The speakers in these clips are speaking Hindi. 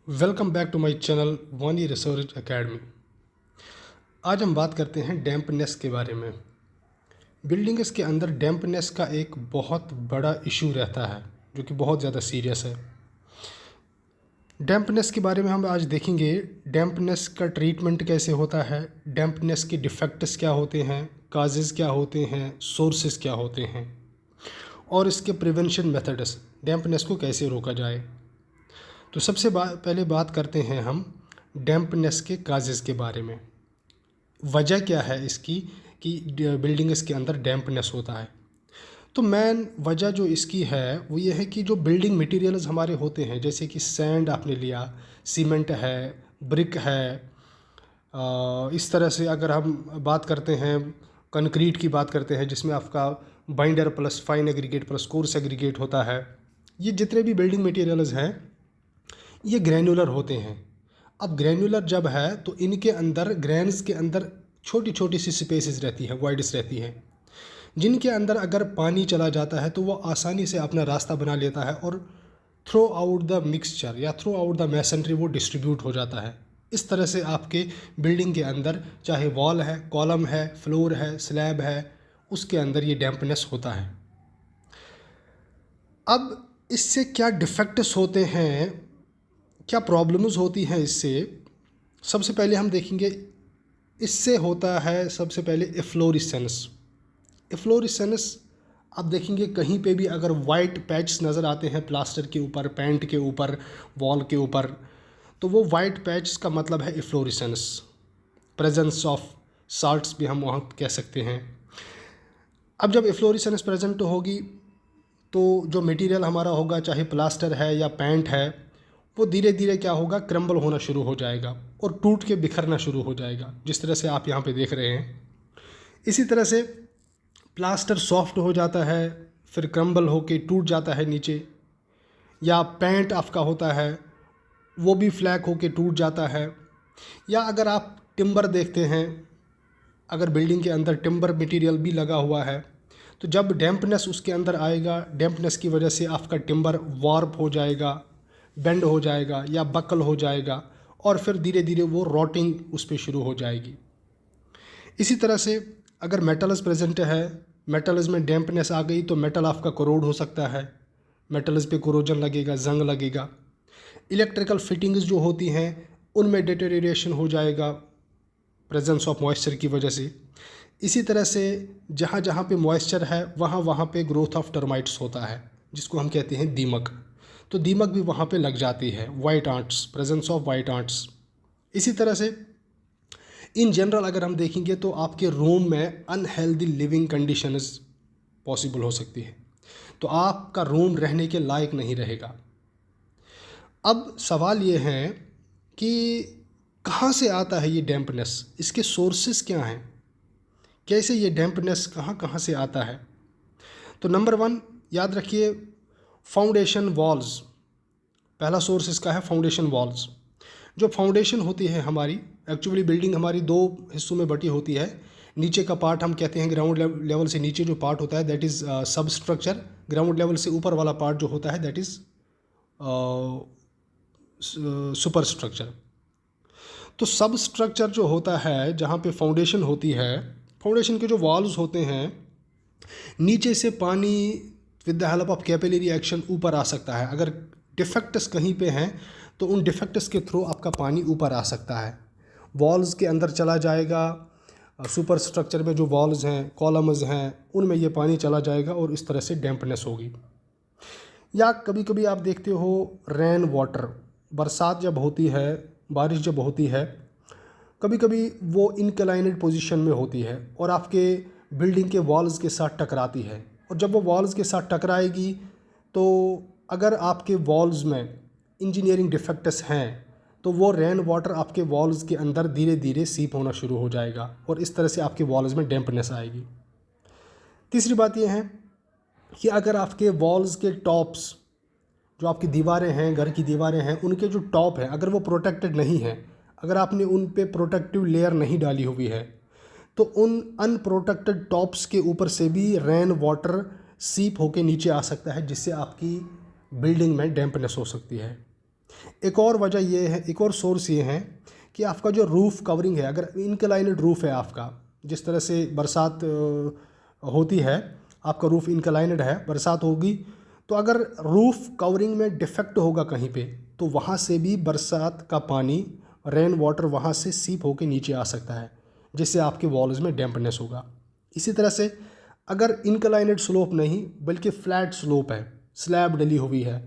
Welcome back to my channel Vani research academy. आज हम बात करते हैं डैम्पनेस के बारे में। बिल्डिंग्स के अंदर डैम्पनेस का एक बहुत बड़ा इशू रहता है जो कि बहुत ज़्यादा सीरियस है। डैम्पनेस के बारे में हम आज देखेंगे, डैम्पनेस का ट्रीटमेंट कैसे होता है, डैम्पनेस के डिफेक्ट्स क्या होते हैं, काजेज़ क्या होते हैं, सोर्सेज क्या होते हैं और इसके प्रिवेंशन मेथड्स, डैम्पनेस को कैसे रोका जाए। तो सबसे पहले बात करते हैं हम डैम्पनेस के काजेज़ के बारे में। वजह क्या है इसकी कि बिल्डिंग्स के अंदर डैम्पनेस होता है। तो मेन वजह जो इसकी है वो ये है कि जो बिल्डिंग मटेरियल्स हमारे होते हैं, जैसे कि सैंड आपने लिया, सीमेंट है, ब्रिक है, इस तरह से अगर हम बात करते हैं कंक्रीट की बात करते हैं जिसमें आपका binder plus fine aggregate plus coarse aggregate होता है, ये जितने भी बिल्डिंग मटेरियल्स हैं ये ग्रैनुलर होते हैं। अब ग्रैनुलर जब है तो इनके अंदर ग्रैन्स के अंदर छोटी छोटी सी स्पेसेस रहती है, वाइड्स रहती हैं, जिनके अंदर अगर पानी चला जाता है तो वो आसानी से अपना रास्ता बना लेता है और थ्रू आउट द मिक्सचर या थ्रू आउट द मैसनरी वो डिस्ट्रीब्यूट हो जाता है। इस तरह से आपके बिल्डिंग के अंदर चाहे वॉल है, कॉलम है, फ्लोर है, स्लैब है, उसके अंदर ये डैम्पनेस होता है। अब इससे क्या डिफेक्ट्स होते हैं, क्या प्रॉब्लम्स होती हैं इससे, सबसे पहले हम देखेंगे। इससे होता है सबसे पहले एफ्लोरेसेंस। एफ्लोरेसेंस आप देखेंगे कहीं पे भी अगर वाइट पैच नज़र आते हैं प्लास्टर के ऊपर, पेंट के ऊपर, वॉल के ऊपर, तो वो वाइट पैच का मतलब है एफ्लोरेसेंस, प्रेजेंस ऑफ साल्ट्स भी हम वहाँ कह सकते हैं। अब जब एफ्लोरेसेंस प्रेजेंट होगी तो जो मटेरियल हमारा होगा, चाहे प्लास्टर है या पेंट है, वो धीरे धीरे क्या होगा, क्रम्बल होना शुरू हो जाएगा और टूट के बिखरना शुरू हो जाएगा, जिस तरह से आप यहाँ पे देख रहे हैं। इसी तरह से प्लास्टर सॉफ्ट हो जाता है, फिर क्रम्बल होके टूट जाता है नीचे, या पेंट आपका होता है वो भी फ्लैक होके टूट जाता है। या अगर आप टिम्बर देखते हैं, अगर बिल्डिंग के अंदर टिम्बर मटेरियल भी लगा हुआ है तो जब डैम्पनेस उसके अंदर आएगा, डैम्पनेस की वजह से आपका टिम्बर वार्प हो जाएगा, बेंड हो जाएगा या बकल हो जाएगा और फिर धीरे धीरे वो रॉटिंग उस पर शुरू हो जाएगी। इसी तरह से अगर मेटल्स प्रेजेंट है, मेटल्स में डैम्पनेस आ गई तो मेटल आपका करोड हो सकता है, मेटल्स पे कोरोजन लगेगा, जंग लगेगा। इलेक्ट्रिकल फिटिंग्स जो होती हैं उनमें डिटेरियोरेशन हो जाएगा प्रेजेंस ऑफ मॉइस्चर की वजह से। इसी तरह से जहाँ जहाँ पे मॉइस्चर है वहाँ वहाँ पे ग्रोथ ऑफ टर्माइट्स होता है, जिसको हम कहते हैं दीमक, तो दीमक भी वहाँ पे लग जाती है, white ants, presence of white ants. इसी तरह से इन जनरल अगर हम देखेंगे तो आपके रूम में अनहेल्दी लिविंग कंडीशंस पॉसिबल हो सकती है, तो आपका रूम रहने के लायक नहीं रहेगा। अब सवाल ये है कि कहाँ से आता है ये डैम्पनेस, इसके सोर्सेस क्या हैं, कैसे ये डैम्पनेस कहाँ कहाँ से आता है। तो नंबर 1 याद रखिए, फाउंडेशन वॉल्स। पहला सोर्स इसका है फाउंडेशन वॉल्स। जो फाउंडेशन होती है हमारी, एक्चुअली बिल्डिंग हमारी 2 हिस्सों में बटी होती है। नीचे का पार्ट हम कहते हैं ग्राउंड लेवल से नीचे जो पार्ट होता है दैट इज़ सब स्ट्रक्चर। ग्राउंड लेवल से ऊपर वाला पार्ट जो होता है दैट इज़ सुपर स्ट्रक्चर। तो सब स्ट्रक्चर जो होता है जहाँ पे फाउंडेशन होती है, फाउंडेशन के जो वॉल्स होते हैं, नीचे से पानी with the help of capillary action ऊपर आ सकता है। अगर डिफेक्ट्स कहीं पे हैं तो उन डिफेक्ट्स के थ्रू आपका पानी ऊपर आ सकता है, वॉल्स के अंदर चला जाएगा। सुपर स्ट्रक्चर में जो वॉल्स हैं, कॉलम्स हैं, उनमें ये पानी चला जाएगा और इस तरह से डैम्पनेस होगी। या कभी कभी आप देखते हो रेन वाटर, बरसात जब होती है, बारिश जब होती है, कभी कभी वो इनक्लाइनेड पोजीशन में होती है और आपके बिल्डिंग के वॉल्स के साथ टकराती है, और जब वो वॉल्स के साथ टकराएगी तो अगर आपके वॉल्स में इंजीनियरिंग डिफेक्ट्स हैं तो वो रेन वाटर आपके वॉल्स के अंदर धीरे धीरे सीप होना शुरू हो जाएगा और इस तरह से आपके वॉल्स में डैम्पनेस आएगी। तीसरी बात यह है कि अगर आपके वॉल्स के टॉप्स, जो आपकी दीवारें हैं, घर की दीवारें हैं, उनके जो टॉप हैं अगर वो प्रोटेक्टेड नहीं है, अगर आपने उन पे प्रोटेक्टिव लेयर नहीं डाली हुई है, तो उन अनप्रोटेक्टेड टॉप्स के ऊपर से भी रेन वाटर सीप होके नीचे आ सकता है, जिससे आपकी बिल्डिंग में डैम्पनेस हो सकती है। एक और वजह ये है, एक और सोर्स ये है कि आपका जो रूफ़ कवरिंग है, अगर इनक्लाइनेड रूफ़ है आपका, जिस तरह से बरसात होती है, आपका रूफ़ इनक्लाइनेड है, बरसात होगी तो अगर रूफ़ कवरिंग में डिफेक्ट होगा कहीं पे, तो वहाँ से भी बरसात का पानी, रेन वाटर वहाँ से सीप होके नीचे आ सकता है, जिससे आपके वॉल्स में डैम्पनेस होगा। इसी तरह से अगर इनक्लाइनेड स्लोप नहीं बल्कि फ्लैट स्लोप है, स्लैब डली हुई है,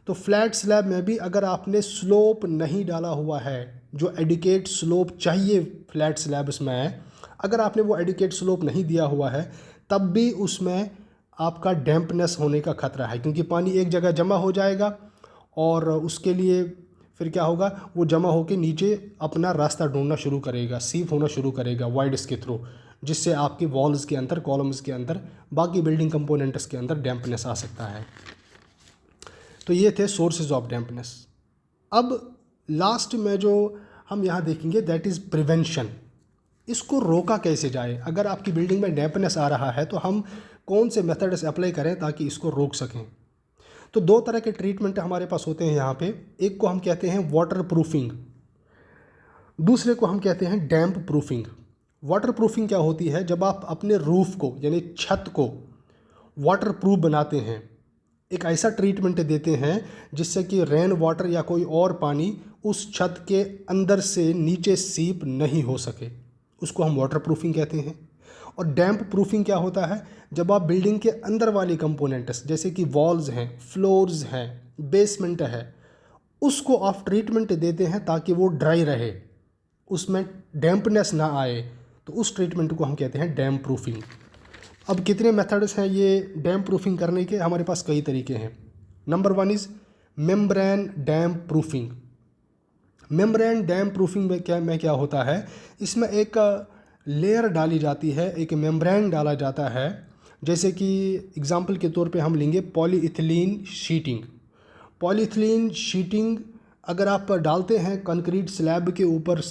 तो फ्लैट स्लैब में भी अगर आपने स्लोप नहीं डाला हुआ है, जो एडिकेट स्लोप चाहिए फ्लैट स्लैब्स में, अगर आपने वो एडिकेट स्लोप नहीं दिया हुआ है, तब भी उसमें आपका डैम्पनेस होने का खतरा है, क्योंकि पानी एक जगह जमा हो जाएगा और उसके लिए फिर क्या होगा, वो जमा होकर नीचे अपना रास्ता ढूंढना शुरू करेगा, सीप होना शुरू करेगा वाइड्स के थ्रू, जिससे आपके वॉल्स के अंदर, कॉलम्स के अंदर, बाकी बिल्डिंग कंपोनेंट्स के अंदर डैम्पनेस आ सकता है। तो ये थे सोर्सेज ऑफ डैम्पनेस। अब लास्ट में जो हम यहाँ देखेंगे दैट इज़ प्रिवेंशन। इसको रोका कैसे जाए? अगर आपकी बिल्डिंग में डैम्पनेस आ रहा है तो हम कौन से मेथड्स अप्लाई करें ताकि इसको रोक सकें? तो दो तरह के ट्रीटमेंट हमारे पास होते हैं यहाँ पे। एक को हम कहते हैं वाटर प्रूफिंग, दूसरे को हम कहते हैं डैम्प प्रूफिंग। वाटर प्रूफिंग क्या होती है? जब आप अपने रूफ़ को यानी छत को वाटर प्रूफ बनाते हैं, एक ऐसा ट्रीटमेंट देते हैं जिससे कि रेन वाटर या कोई और पानी उस छत के अंदर से नीचे सीप नहीं हो सके, उसको हम वाटर प्रूफिंग कहते हैं। और डैम्प प्रूफिंग क्या होता है? जब आप बिल्डिंग के अंदर वाली कंपोनेंट्स जैसे कि वॉल्स हैं, फ्लोर्स हैं, बेसमेंट है, उसको आप ट्रीटमेंट देते हैं ताकि वो ड्राई रहे, उसमें डैम्पनेस ना आए, तो उस ट्रीटमेंट को हम कहते हैं डैम्प प्रूफिंग। अब कितने मेथड्स हैं ये डैम्प प्रूफिंग करने के? हमारे पास कई तरीके हैं। Number 1 is membrane damp proofing. Membrane damp proofing में क्या होता है? इसमें एक लेयर डाली जाती है, एक मेम्ब्रेन डाला जाता है। जैसे कि एग्जांपल के तौर पे हम लेंगे पॉलीइथिलीन शीटिंग। पॉलीइथिलीन शीटिंग अगर आप डालते हैं कंक्रीट स्लैब के ऊपर,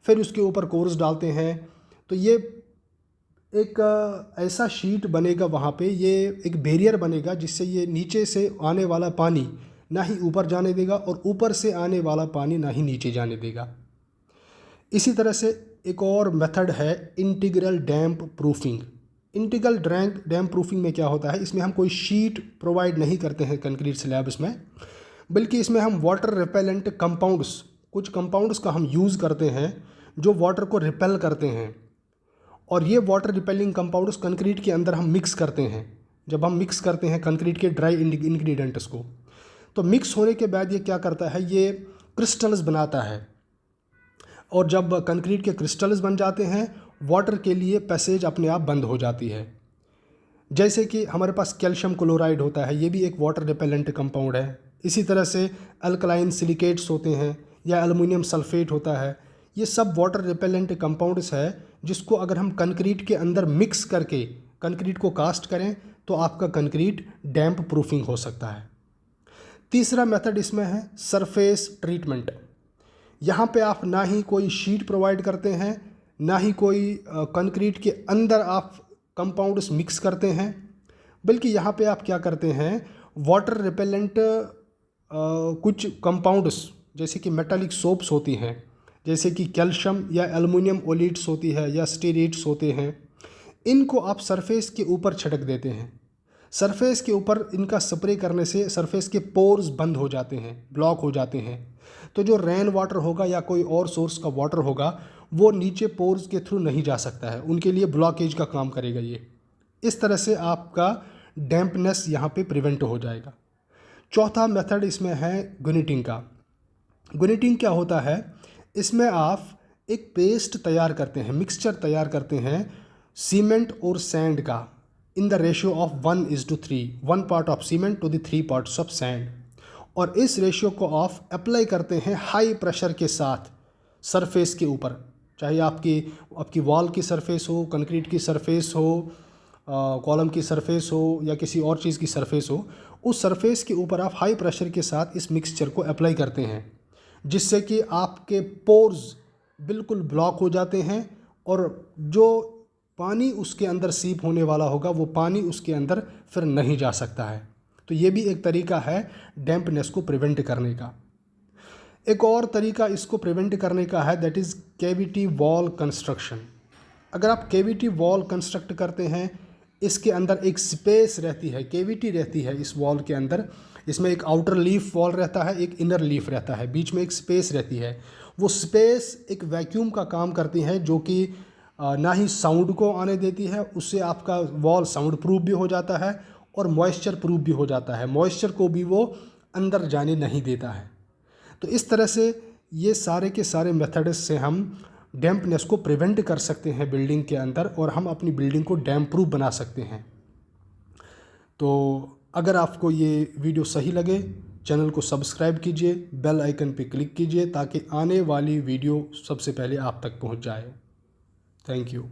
फिर उसके ऊपर कोर्स डालते हैं, तो ये एक ऐसा शीट बनेगा वहाँ पे, ये एक बैरियर बनेगा जिससे ये नीचे से आने वाला पानी ना ही ऊपर जाने देगा और ऊपर से आने वाला पानी ना ही नीचे जाने देगा। इसी तरह से एक और मेथड है इंटीग्रल डैम्प प्रूफिंग। इंटीग्रल डैम्प प्रूफिंग में क्या होता है? इसमें हम कोई शीट प्रोवाइड नहीं करते हैं कंक्रीट स्लैब्स में, बल्कि इसमें हम वाटर रिपेलेंट कंपाउंड्स, कुछ कंपाउंड्स का हम यूज़ करते हैं जो वाटर को रिपेल करते हैं, और ये वाटर रिपेलिंग कंपाउंड्स कंक्रीट के अंदर हम मिक्स करते हैं। जब हम मिक्स करते हैं कंक्रीट के ड्राई इंग्रेडिएंट्स को, तो मिक्स होने के बाद ये क्या करता है? ये क्रिस्टल्स बनाता है, और जब कंक्रीट के क्रिस्टल्स बन जाते हैं, वाटर के लिए पैसेज अपने आप बंद हो जाती है। जैसे कि हमारे पास कैल्शियम क्लोराइड होता है, ये भी एक वाटर रिपेलेंट कंपाउंड है। इसी तरह से अल्कलाइन सिलिकेट्स होते हैं या एल्युमिनियम सल्फेट होता है, ये सब वाटर रिपेलेंट कंपाउंड्स है जिसको अगर हम कंक्रीट के अंदर मिक्स करके कंक्रीट को कास्ट करें तो आपका कंक्रीट डैम्प प्रूफिंग हो सकता है। तीसरा मेथड इसमें है सरफेस ट्रीटमेंट। यहाँ पे आप ना ही कोई शीट प्रोवाइड करते हैं, ना ही कोई कंक्रीट के अंदर आप कंपाउंड्स मिक्स करते हैं, बल्कि यहाँ पे आप क्या करते हैं? वाटर रिपेलेंट कुछ कंपाउंड्स जैसे कि मेटालिक सोप्स होती हैं, जैसे कि कैल्शियम या एल्युमिनियम ओलेट्स होती है या स्टीरेट्स होते हैं, इनको आप सरफेस के ऊपर छिड़क देते हैं। सरफेस के ऊपर इनका स्प्रे करने से सरफेस के पोर्स बंद हो जाते हैं, ब्लॉक हो जाते हैं, तो जो रेन वाटर होगा या कोई और सोर्स का वाटर होगा वो नीचे पोर्स के थ्रू नहीं जा सकता है, उनके लिए ब्लॉकेज का काम करेगा ये। इस तरह से आपका डैम्पनेस यहाँ पे प्रिवेंट हो जाएगा। चौथा मेथड इसमें है गुनिटिंग का। गुनिटिंग क्या होता है? इसमें आप एक पेस्ट तैयार करते हैं, मिक्सचर तैयार करते हैं सीमेंट और सैंड का, in the ratio of 1:3, 1 part of cement to the 3 parts of sand, और इस रेशियो को आप अप्लाई करते हैं हाई प्रेशर के साथ सरफेस के ऊपर, चाहे आपकी वॉल की सरफेस हो, कंक्रीट की सरफेस हो, कॉलम की सरफेस हो या किसी और चीज़ की सरफेस हो, उस सरफेस के ऊपर आप हाई प्रेशर के साथ इस मिक्सचर को अप्लाई करते हैं, जिससे कि आपके पोर्स बिल्कुल ब्लॉक हो जाते हैं और जो पानी उसके अंदर सीप होने वाला होगा वो पानी उसके अंदर फिर नहीं जा सकता है। तो ये भी एक तरीका है डैम्पनेस को प्रिवेंट करने का। एक और तरीका इसको प्रिवेंट करने का है, that is cavity wall construction. अगर आप कैविटी वॉल कंस्ट्रक्ट करते हैं, इसके अंदर एक स्पेस रहती है, कैविटी रहती है इस वॉल के अंदर। इसमें एक आउटर लीफ वॉल रहता है, एक इनर लीफ रहता है, बीच में एक स्पेस रहती है। वो स्पेस एक वैक्यूम का काम करती है, जो कि ना ही साउंड को आने देती है, उससे आपका वॉल साउंड प्रूफ भी हो जाता है और मॉइस्चर प्रूफ भी हो जाता है, मॉइस्चर को भी वो अंदर जाने नहीं देता है। तो इस तरह से ये सारे के सारे मेथड्स से हम डैम्पनेस को प्रिवेंट कर सकते हैं बिल्डिंग के अंदर, और हम अपनी बिल्डिंग को डैम्प प्रूफ बना सकते हैं। तो अगर आपको ये वीडियो सही लगे, चैनल को सब्सक्राइब कीजिए, बेल आइकन पे क्लिक कीजिए, ताकि आने वाली वीडियो सबसे पहले आप तक पहुंच जाए। Thank you.